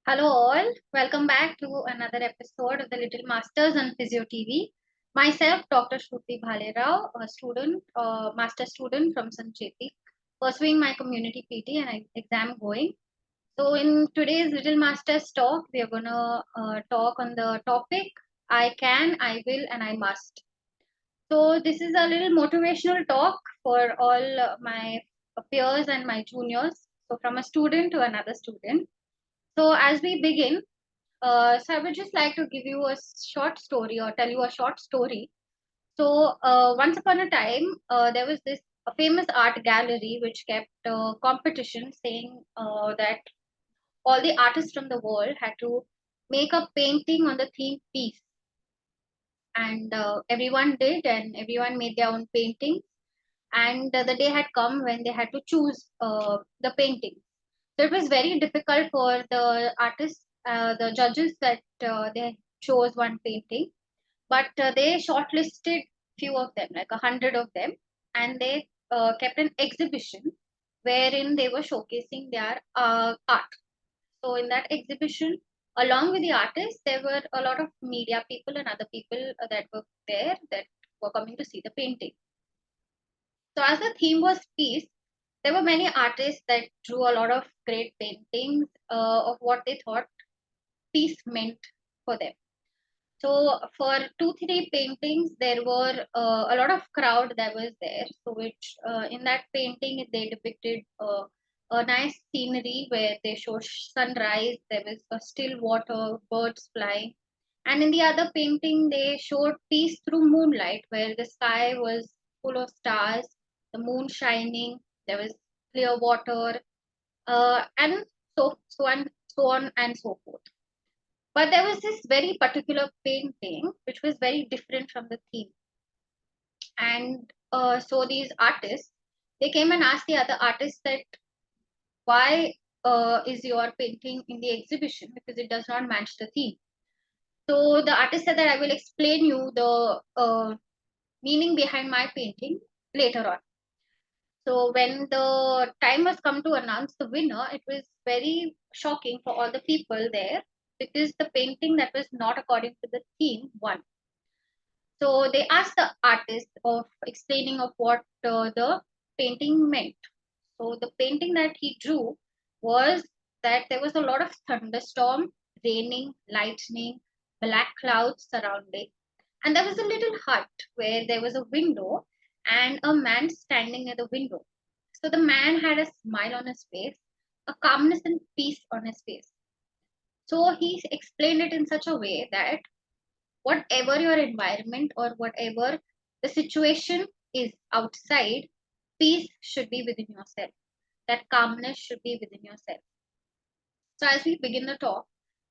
Hello all, welcome back to another episode of the Little Masters on Physio TV. Myself, Dr. Shruti Bhalerao, a student, master student from Sancheti, pursuing my community PT and exam going. So in today's Little Masters talk, we are gonna talk on the topic I can, I will, and I must. So this is a little motivational talk for all my peers and my juniors. So from a student to another student. So as we begin, so I would just like to give you a short story or tell you a short story. So once upon a time, there was this a famous art gallery which kept competition saying that all the artists from the world had to make a painting on the theme peace, and everyone did, and everyone made their own painting. And the day had come when they had to choose the painting. So it was very difficult for the artists, the judges that they chose one painting, but they shortlisted few of them, like 100 of them, and they kept an exhibition wherein they were showcasing their art. So in that exhibition, along with the artists, there were a lot of media people and other people that were there that were coming to see the painting. So as the theme was peace, there were many artists that drew a lot of great paintings of what they thought peace meant for them. So for two, three paintings, there were a lot of crowd that was there. So which in that painting they depicted a nice scenery where they showed sunrise. There was a still water, birds flying, and in the other painting they showed peace through moonlight, where the sky was full of stars, the moon shining. There was clear water, and so on and so forth. But there was this very particular painting which was very different from the theme. And so these artists, they came and asked the other artists that why is your painting in the exhibition because it does not match the theme. So the artist said that I will explain you the meaning behind my painting later on. So when the time was come to announce the winner, it was very shocking for all the people there because the painting that was not according to the theme won. So they asked the artist of explaining of what the painting meant. So the painting that he drew was that there was a lot of thunderstorm, raining, lightning, black clouds surrounding, and there was a little hut where there was a window and a man standing at the window. So the man had a smile on his face, a calmness and peace on his face. So he explained it in such a way that whatever your environment or whatever the situation is outside, peace should be within yourself. That calmness should be within yourself. So, as we begin the talk,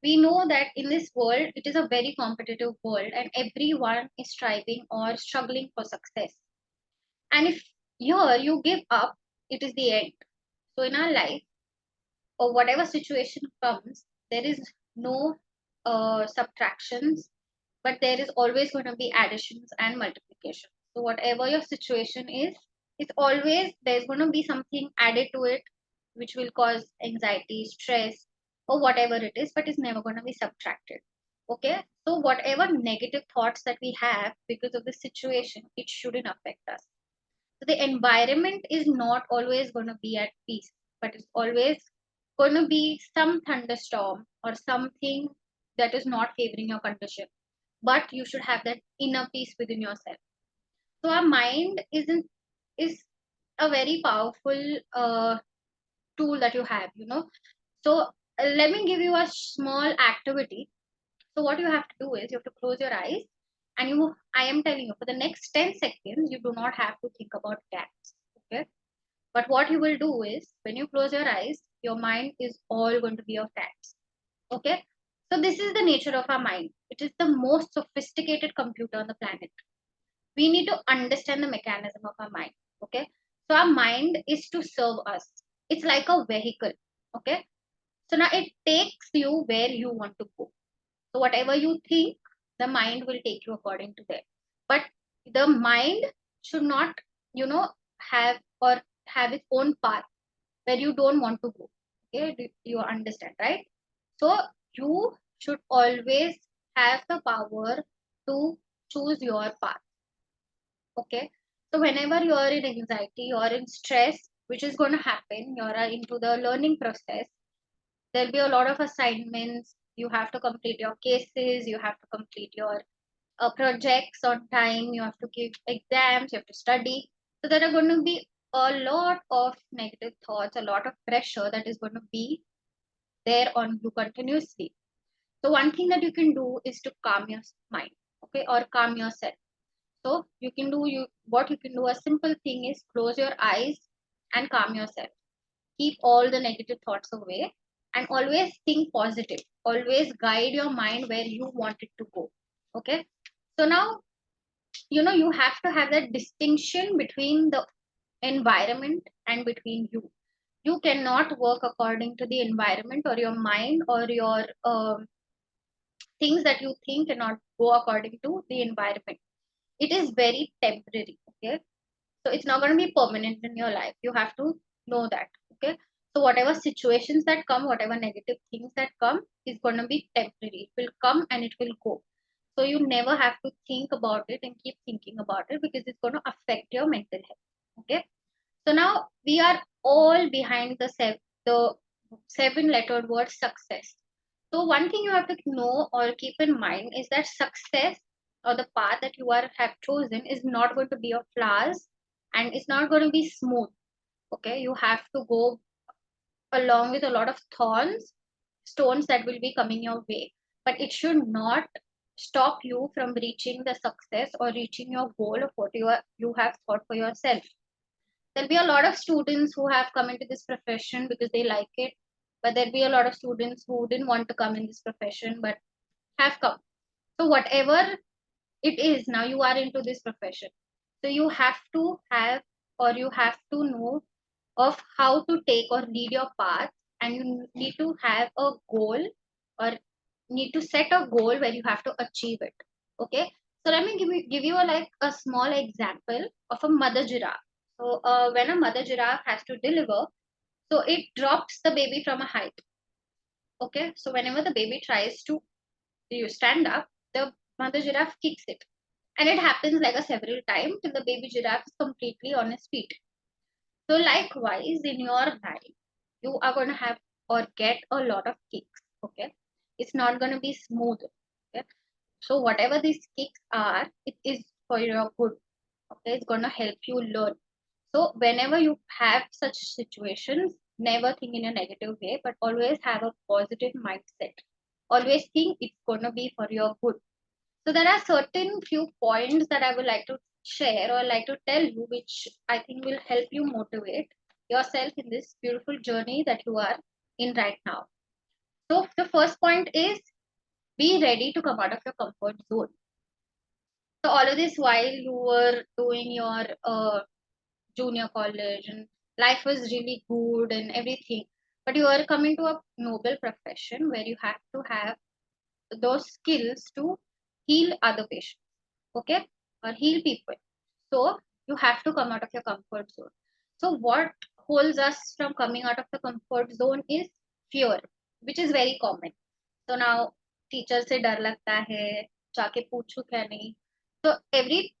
we know that in this world, it is a very competitive world and everyone is striving or struggling for success. And if here you give up, it is the end. So, in our life, or whatever situation comes, there is no subtractions, but there is always going to be additions and multiplications. So whatever your situation is, it's always there's going to be something added to it, which will cause anxiety, stress, or whatever it is, but it's never going to be subtracted. Okay, so whatever negative thoughts that we have because of the situation, it shouldn't affect us. So the environment is not always going to be at peace, but it's always going to be some thunderstorm or something that is not favoring your condition. But you should have that inner peace within yourself. So our mind is a very powerful tool that you have, you know. So let me give you a small activity. So what you have to do is you have to close your eyes and I am telling you for the next 10 seconds, you do not have to think about cats. Okay. But what you will do is when you close your eyes, your mind is all going to be of cats. Okay. So this is the nature of our mind. It is the most sophisticated computer on the planet. We need to understand the mechanism of our mind. Okay. So our mind is to serve us. It's like a vehicle. Okay. So now it takes you where you want to go. So whatever you think, the mind will take you according to that. But the mind should not, you know, have or have its own path where you don't want to go. Okay, do you understand, right? So you should always have the power to choose your path. Okay. So whenever you are in anxiety or in stress, which is going to happen, you are into the learning process, there'll be a lot of assignments. You have to complete your cases, you have to complete your projects on time, you have to give exams, you have to study. So there are going to be a lot of negative thoughts, a lot of pressure that is going to be there on you continuously. So one thing that you can do is to calm your mind, okay, or calm yourself. So you can do you what you can do. A simple thing is close your eyes and calm yourself. Keep all the negative thoughts away and always think positive. Always guide your mind where you want it to go. Okay. So now you have to have that distinction between the environment and between you. You cannot work according to the environment, or your mind, or your things that you think cannot go according to the environment. It is very temporary. Okay. So it's not going to be permanent in your life. You have to know that. Okay. So whatever situations that come, whatever negative things that come, is going to be temporary. It will come and it will go. So you never have to think about it and keep thinking about it, because it's going to affect your mental health. Okay. So now we are all behind the seven lettered word success. So one thing you have to know or keep in mind is that success, or the path that you are have chosen, is not going to be of flowers, and it's not going to be smooth. Okay, you have to go along with a lot of thorns, stones that will be coming your way, but it should not stop you from reaching the success or reaching your goal of what you have thought for yourself. There'll be a lot of students who have come into this profession because they like it, but there'll be a lot of students who didn't want to come in this profession but have come. So whatever it is, now you are into this profession, so you have to have, or you have to know of how to take or lead your path, and you need to have a goal, or need to set a goal where you have to achieve it. Okay. So let me give you like a small example of a mother giraffe. So when a mother giraffe has to deliver, so it drops the baby from a height. Okay. So whenever the baby tries to you stand up, the mother giraffe kicks it. And it happens like a several times till the baby giraffe is completely on his feet. So likewise, in your life, you are going to have or get a lot of kicks. Okay. It's not going to be smooth. Okay. So whatever these kicks are, it is for your good. Okay. It's going to help you learn. So whenever you have such situations, never think in a negative way, but always have a positive mindset. Always think it's going to be for your good. So there are certain few points that I would like to share or like to tell you, which I think will help you motivate yourself in this beautiful journey that you are in right now. So the first point is, be ready to come out of your comfort zone. So all of this while you were doing your junior college and life was really good and everything, but you are coming to a noble profession where you have to have those skills to heal other patients. Okay. Or heal people. So you have to come out of your comfort zone. So what holds us from coming out of the comfort zone is fear, which is very common. So now teacher से डर लगता है, जाके पूछूं क्या नहीं. So every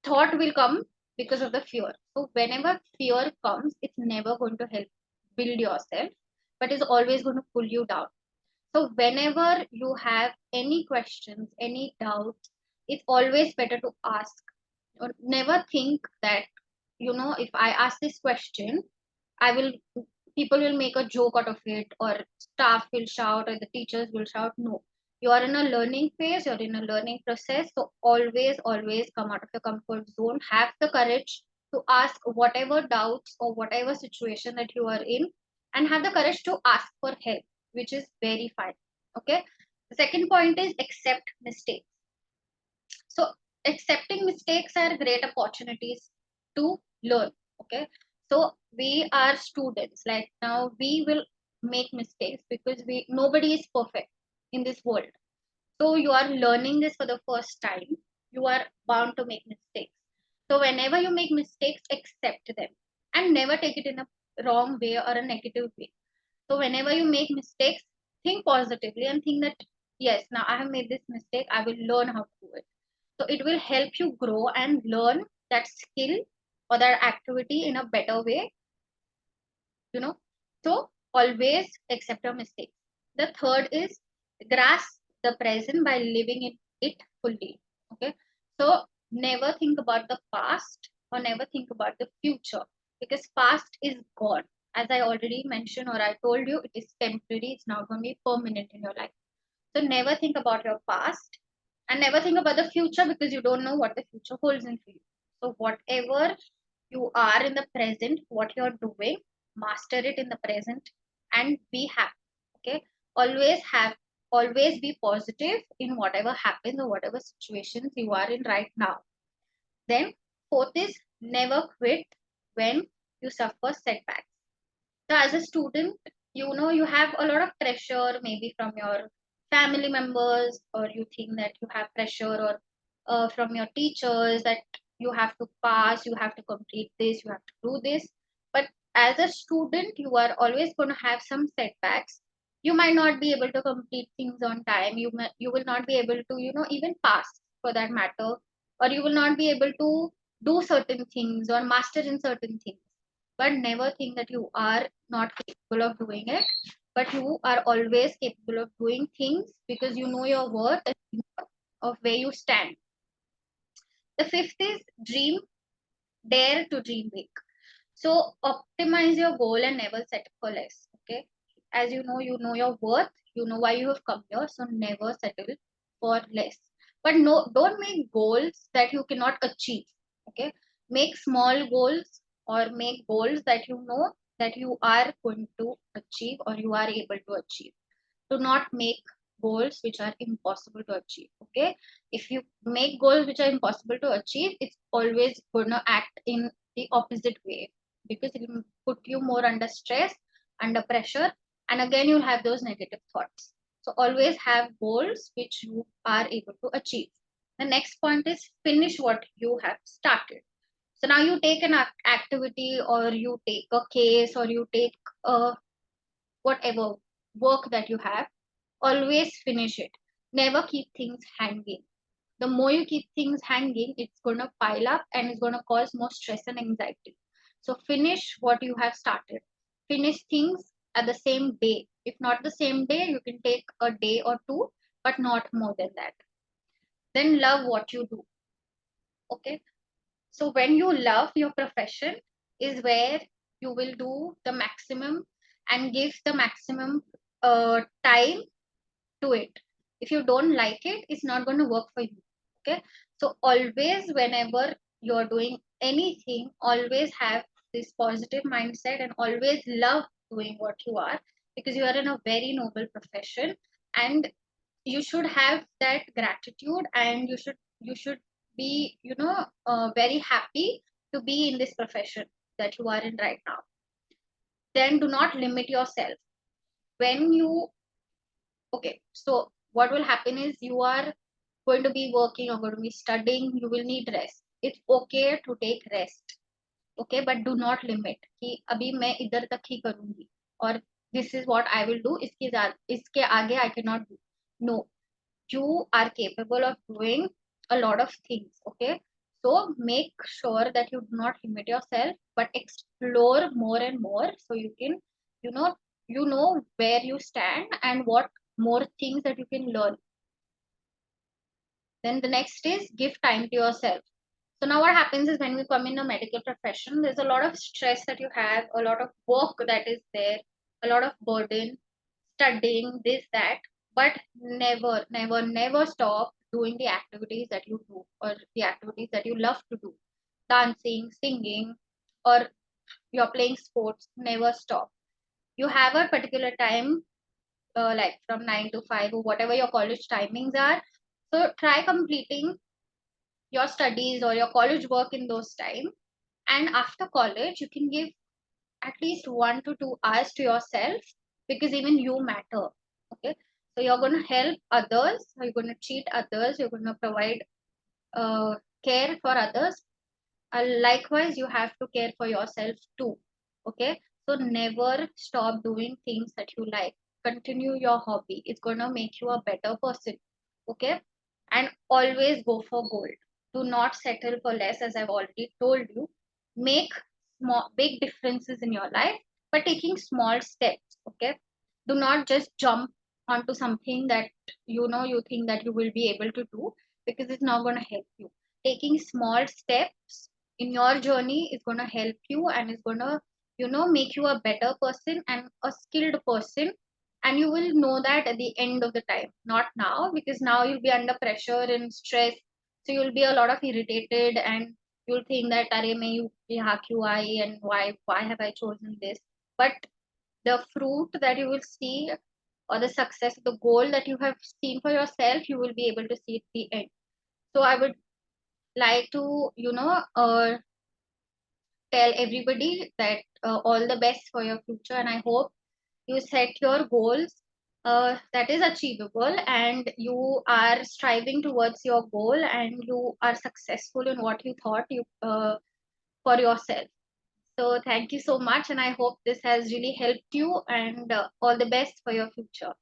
thought will come because of the fear. So whenever fear comes, it's never going to help build yourself, but is always going to pull you down. So whenever you have any questions, any doubts, it's always better to ask. Or never think that, if I ask this question, I will people will make a joke out of it, or staff will shout, or the teachers will shout. No. You are in a learning phase, you're in a learning process. So always come out of your comfort zone. Have the courage to ask whatever doubts or whatever situation that you are in, and have the courage to ask for help, which is very fine. Okay. The second point is accept mistakes. So accepting mistakes are great opportunities to learn. Okay. So we are students. Like now we will make mistakes because we nobody is perfect in this world. So you are learning this for the first time. You are bound to make mistakes. So whenever you make mistakes, accept them and never take it in a wrong way or a negative way. So whenever you make mistakes, think positively and think that yes, now I have made this mistake, I will learn how to do it. So it will help you grow and learn that skill or that activity in a better way, you know. So always accept your mistakes. The third is grasp the present by living it fully. Okay. So never think about the past or never think about the future, because past is gone. As I already mentioned or I told you, it is temporary, it's not going to be permanent in your life. So never think about your past and never think about the future, because you don't know what the future holds in for you. So whatever you are in the present, what you're doing, master it in the present and be happy. Okay. Always have, always be positive in whatever happens or whatever situations you are in right now. Then fourth is never quit when you suffer setbacks. So as a student, you know, you have a lot of pressure, maybe from your family members, or you think that you have pressure, or from your teachers that you have to pass, you have to complete this, you have to do this. But as a student, you are always going to have some setbacks. You might not be able to complete things on time. You will not be able to, you know, even pass for that matter, or you will not be able to do certain things or master in certain things. But never think that you are not capable of doing it, but you are always capable of doing things, because you know your worth and you know of where you stand. The fifth is dream, dare to dream big. So optimize your goal and never settle for less. Okay. As you know your worth, you know why you have come here. So never settle for less. But no, don't make goals that you cannot achieve. Okay. Make small goals or make goals that you know that you are going to achieve or you are able to achieve. Do not make goals which are impossible to achieve. Okay. If you make goals which are impossible to achieve, it's always gonna act in the opposite way, because it will put you more under stress, under pressure, and again you'll have those negative thoughts. So always have goals which you are able to achieve. The next point is finish what you have started. So now you take an activity, or you take a case, or you take a whatever work that you have, always finish it. Never keep things hanging. The more you keep things hanging, it's going to pile up and it's going to cause more stress and anxiety. So finish what you have started. Finish things at the same day. If not the same day, you can take a day or two, but not more than that. Then love what you do. Okay. So when you love your profession is where you will do the maximum and give the maximum time to it. If you don't like it, it's not going to work for you. Okay. So always, whenever you're doing anything, always have this positive mindset and always love doing what you are, because you are in a very noble profession, and you should have that gratitude, and you should be, you know, very happy to be in this profession that you are in right now. Then do not limit yourself. When you, okay, so what will happen is you are going to be working or going to be studying, you will need rest. It's okay to take rest. Okay, but do not limit कि अभी मैं इधर तक ही करूंगी, और this is what I will do, इसके आगे I cannot do. No, you are capable of doing a lot of things. Okay, so make sure that you do not limit yourself, but explore more and more, so you can, you know, you know where you stand and what more things that you can learn. Then the next is give time to yourself. So now what happens is when we come in a medical profession, there's a lot of stress that you have, a lot of work that is there, a lot of burden, studying, this, that. But never, never, never stop doing the activities that you do or the activities that you love to do. Dancing, singing, or you're playing sports, never stop. You have a particular time, like from 9 to 5 or whatever your college timings are. So try completing your studies or your college work in those time, and after college you can give at least 1 to 2 hours to yourself, because even you matter. Okay, so you're going to help others, you're going to treat others, you're going to provide care for others. Likewise, you have to care for yourself too. Okay, so never stop doing things that you like. continue your hobby. It's going to make you a better person. Okay. And always go for gold. Do not settle for less, as I've already told you. Make small, big differences in your life by taking small steps. Okay. Do not just jump onto something that you think that you will be able to do, because it's not going to help you. Taking small steps in your journey is going to help you, and is going to make you a better person and a skilled person. And you will know that at the end of the time, not now, because now you'll be under pressure and stress. So you'll be a lot of irritated, and you'll think that Are mein yahan kyun aayi, and why have I chosen this? But the fruit that you will see, or the success, the goal that you have seen for yourself, you will be able to see at the end. So I would like to tell everybody that all the best for your future, and I hope you set your goals that is achievable, and you are striving towards your goal, and you are successful in what you thought you for yourself. So thank you so much, and I hope this has really helped you, and all the best for your future.